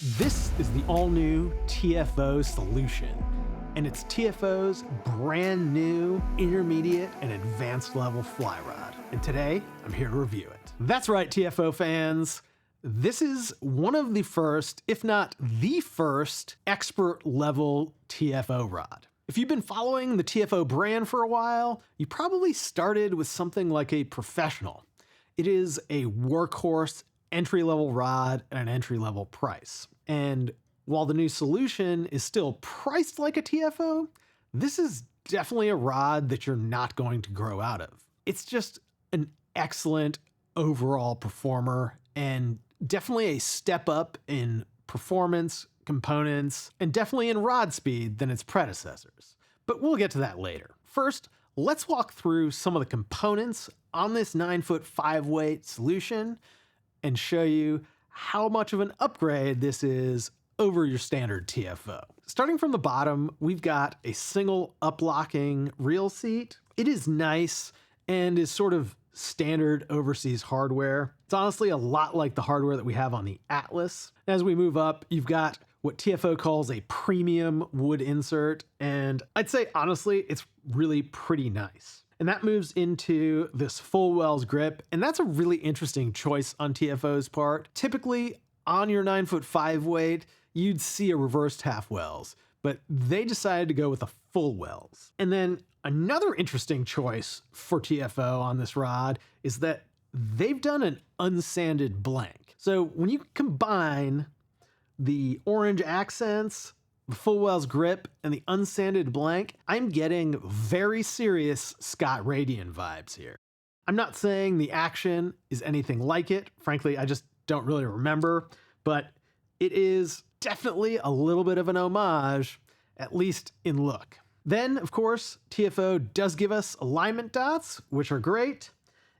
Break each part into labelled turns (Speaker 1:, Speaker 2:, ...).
Speaker 1: This is the all-new TFO Solution, and it's TFO's brand new intermediate and advanced level fly rod. And today, I'm here to review it. That's right, TFO fans. This is one of the first, if not the first, expert level TFO rod. If you've been following the TFO brand for a while, you probably started with something like a professional. It is a workhorse entry-level rod at an entry-level price. And while the new Solution is still priced like a TFO, this is definitely a rod that you're not going to grow out of. It's just an excellent overall performer and definitely a step up in performance, components, and definitely in rod speed than its predecessors. But we'll get to that later. First, let's walk through some of the components on this 9-foot 5-weight Solution and show you how much of an upgrade this is over your standard TFO. Starting from the bottom, we've got a single up-locking reel seat. It is nice and is sort of standard overseas hardware. It's honestly a lot like the hardware that we have on the Atlas. As we move up, you've got what TFO calls a premium wood insert, and I'd say honestly, it's really pretty nice. And that moves into this full wells grip, and that's a really interesting choice on TFO's part. Typically, on your 9-foot 5-weight, you'd see a reversed half wells, but they decided to go with a full wells. And then another interesting choice for TFO on this rod is that they've done an unsanded blank. So when you combine the orange accents, the full wells grip, and the unsanded blank, I'm getting very serious Scott Radian vibes here. I'm not saying the action is anything like it. Frankly, I just don't really remember, but it is definitely a little bit of an homage, at least in look. Then, of course, TFO does give us alignment dots, which are great,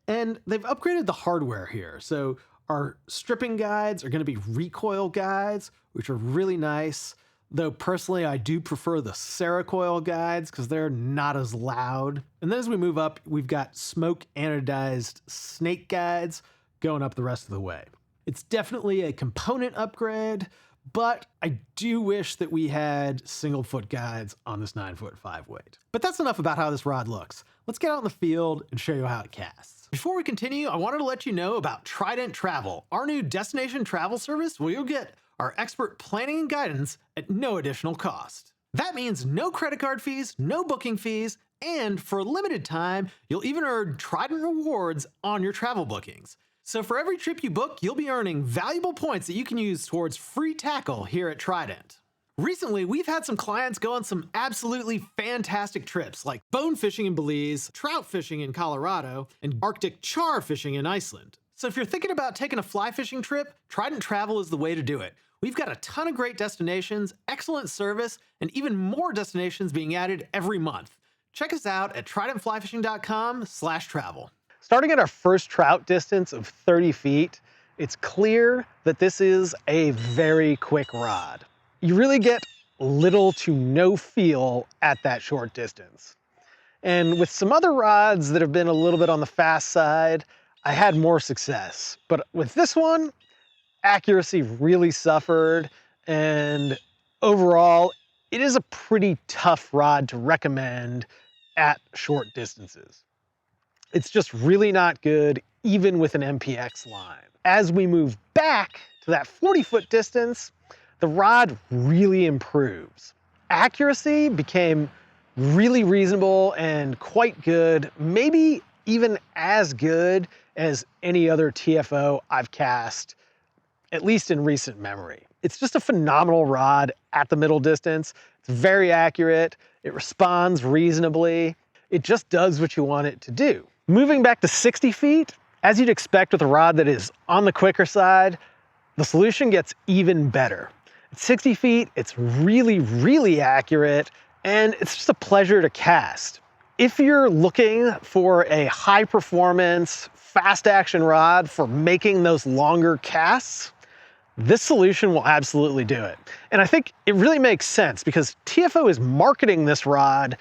Speaker 1: and they've upgraded the hardware here. So our stripping guides are going to be recoil guides, which are really nice. Though personally, I do prefer the Cerakoil guides because they're not as loud. And then as we move up, we've got smoke anodized snake guides going up the rest of the way. It's definitely a component upgrade, but I do wish that we had single foot guides on this 9-foot 5-weight. But that's enough about how this rod looks. Let's get out in the field and show you how it casts. Before we continue, I wanted to let you know about Trident Travel, our new destination travel service where you'll get our expert planning and guidance at no additional cost. That means no credit card fees, no booking fees, and for a limited time, you'll even earn Trident rewards on your travel bookings. So for every trip you book, you'll be earning valuable points that you can use towards free tackle here at Trident. Recently, we've had some clients go on some absolutely fantastic trips like bone fishing in Belize, trout fishing in Colorado, and Arctic char fishing in Iceland. So if you're thinking about taking a fly fishing trip, Trident Travel is the way to do it. We've got a ton of great destinations, excellent service, and even more destinations being added every month. Check us out at tridentflyfishing.com/travel. Starting at our first trout distance of 30 feet, it's clear that this is a very quick rod. You really get little to no feel at that short distance. And with some other rods that have been a little bit on the fast side, I had more success. But with this one, accuracy really suffered, and overall, it is a pretty tough rod to recommend at short distances. It's just really not good, even with an MPX line. As we move back to that 40-foot distance, the rod really improves. Accuracy became really reasonable and quite good, maybe even as good as any other TFO I've cast, at least in recent memory. It's just a phenomenal rod at the middle distance. It's very accurate. It responds reasonably. It just does what you want it to do. Moving back to 60 feet, as you'd expect with a rod that is on the quicker side, the Solution gets even better. At 60 feet, it's really, really accurate, and it's just a pleasure to cast. If you're looking for a high performance, fast action rod for making those longer casts, this Solution will absolutely do it. And I think it really makes sense because TFO is marketing this rod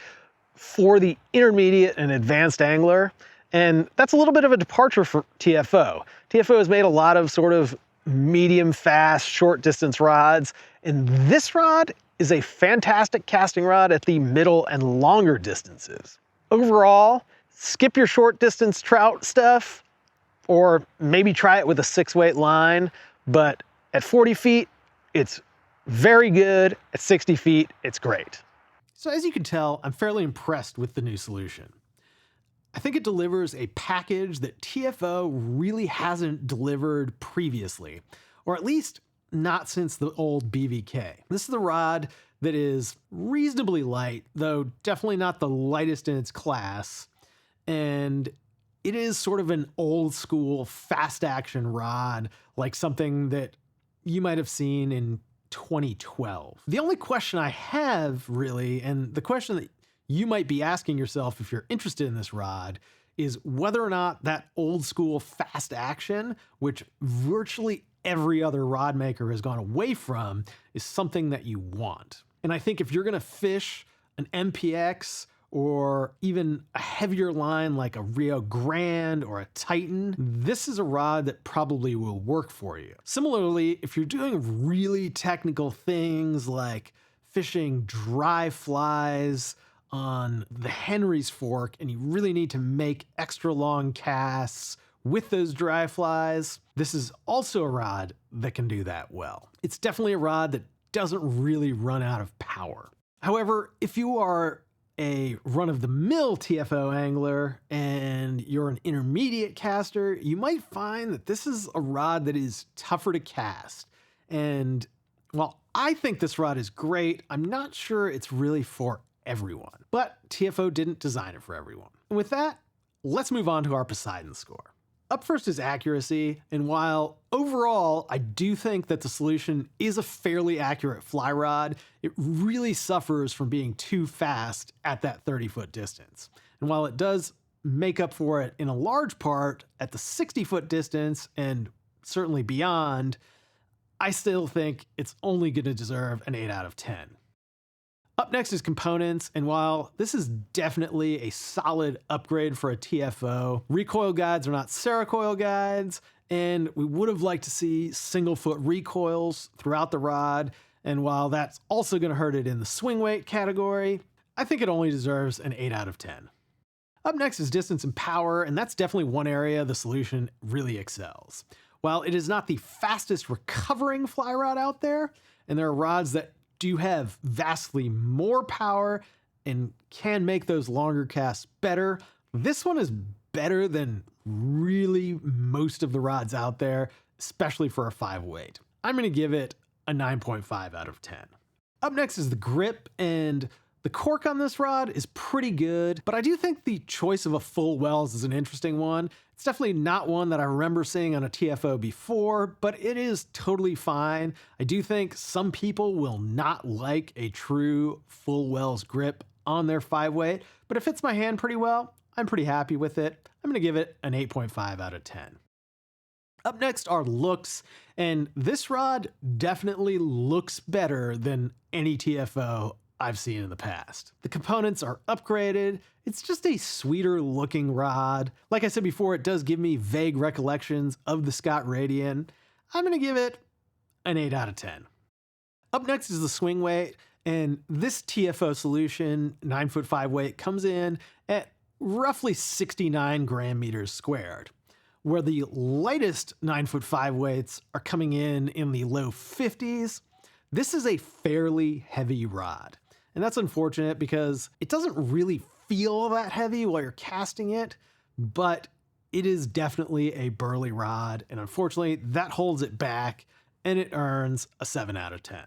Speaker 1: for the intermediate and advanced angler, and that's a little bit of a departure for TFO. TFO has made a lot of sort of medium fast, short distance rods, and this rod is a fantastic casting rod at the middle and longer distances. Overall, skip your short distance trout stuff, or maybe try it with a 6-weight line, but at 40 feet, it's very good. At 60 feet, it's great. So as you can tell, I'm fairly impressed with the new solution. I think it delivers a package that TFO really hasn't delivered previously, or at least not since the old BVK. This is the rod that is reasonably light, though definitely not the lightest in its class, and it is sort of an old school fast action rod, like something that you might have seen in 2012. The only question I have really, and the question that you might be asking yourself if you're interested in this rod, is whether or not that old school fast action, which virtually every other rod maker has gone away from, is something that you want. And I think if you're gonna fish an MPX or even a heavier line like a Rio Grande or a Titan, this is a rod that probably will work for you. Similarly, if you're doing really technical things like fishing dry flies on the Henry's fork and you really need to make extra long casts with those dry flies, this is also a rod that can do that well. It's definitely a rod that doesn't really run out of power. However, if you are a run-of-the-mill TFO angler and you're an intermediate caster, you might find that this is a rod that is tougher to cast. And while I think this rod is great, I'm not sure it's really for everyone. But TFO didn't design it for everyone. And with that, let's move on to our Poseidon Score. Up first is accuracy, and while overall I do think that the Solution is a fairly accurate fly rod, it really suffers from being too fast at that 30-foot distance. And while it does make up for it in a large part at the 60-foot distance and certainly beyond, I still think it's only going to deserve an 8 out of 10. Up next is components, and while this is definitely a solid upgrade for a TFO, recoil guides are not Cerakoil guides, and we would have liked to see single foot recoils throughout the rod, and while that's also going to hurt it in the swing weight category, I think it only deserves an 8 out of 10. Up next is distance and power, and that's definitely one area the Solution really excels. While it is not the fastest recovering fly rod out there, and there are rods that do have vastly more power and can make those longer casts better, this one is better than really most of the rods out there, especially for a 5-weight. I'm going to give it a 9.5 out of 10. Up next is the grip, and the cork on this rod is pretty good, but I do think the choice of a full Wells is an interesting one. It's definitely not one that I remember seeing on a TFO before, but it is totally fine. I do think some people will not like a true full Wells grip on their 5-weight, but it fits my hand pretty well. I'm pretty happy with it. I'm gonna give it an 8.5 out of 10. Up next are looks, and this rod definitely looks better than any TFO I've seen in the past. The components are upgraded. It's just a sweeter looking rod. Like I said before, it does give me vague recollections of the Scott Radian. I'm gonna give it an 8 out of 10. Up next is the swing weight, and this TFO Solution 9-foot 5-weight comes in at roughly 69 gram meters squared, where the lightest 9-foot 5-weights are coming in the low 50s. This is a fairly heavy rod. And that's unfortunate because it doesn't really feel that heavy while you're casting it, but it is definitely a burly rod, and unfortunately that holds it back, and it earns a 7 out of 10.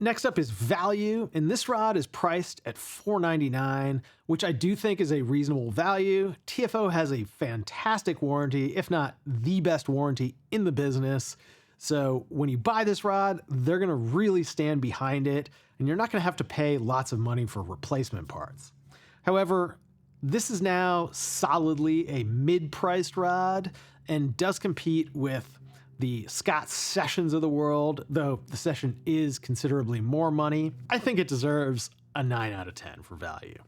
Speaker 1: Next up is value, and this rod is priced at $4.99, which I do think is a reasonable value. TFO has a fantastic warranty, if not the best warranty in the business. So when you buy this rod, they're gonna really stand behind it, and you're not gonna have to pay lots of money for replacement parts. However, this is now solidly a mid-priced rod and does compete with the Scott Sessions of the world, though the Session is considerably more money. I think it deserves a 9 out of 10 for value.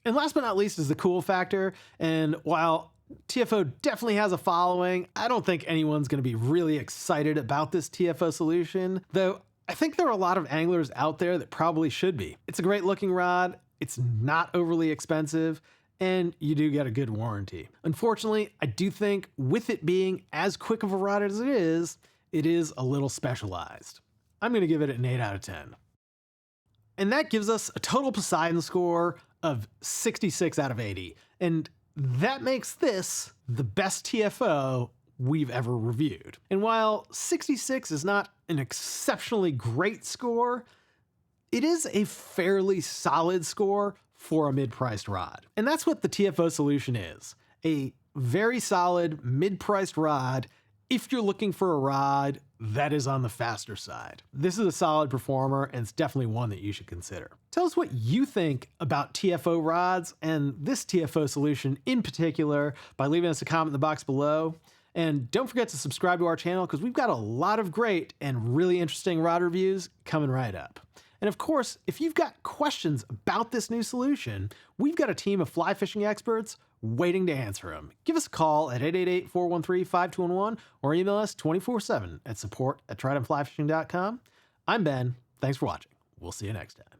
Speaker 1: And last but not least is the cool factor, and while TFO definitely has a following. I don't think anyone's going to be really excited about this TFO solution, though I think there are a lot of anglers out there that probably should be. It's a great looking rod, it's not overly expensive, and you do get a good warranty. Unfortunately, I do think with it being as quick of a rod as it is a little specialized. I'm going to give it an 8 out of 10. And that gives us a total Poseidon score of 66 out of 80. And that makes this the best TFO we've ever reviewed. And while 66 is not an exceptionally great score, it is a fairly solid score for a mid-priced rod. And that's what the TFO solution is. A very solid mid-priced rod if you're looking for a rod that is on the faster side. This is a solid performer, and it's definitely one that you should consider. Tell us what you think about TFO rods and this TFO solution in particular by leaving us a comment in the box below. And don't forget to subscribe to our channel because we've got a lot of great and really interesting rod reviews coming right up. And of course, if you've got questions about this new solution, we've got a team of fly fishing experts waiting to answer them. Give us a call at 888-413-5211 or email us 24/7 at support@tridentflyfishing.com. I'm Ben. Thanks for watching. We'll see you next time.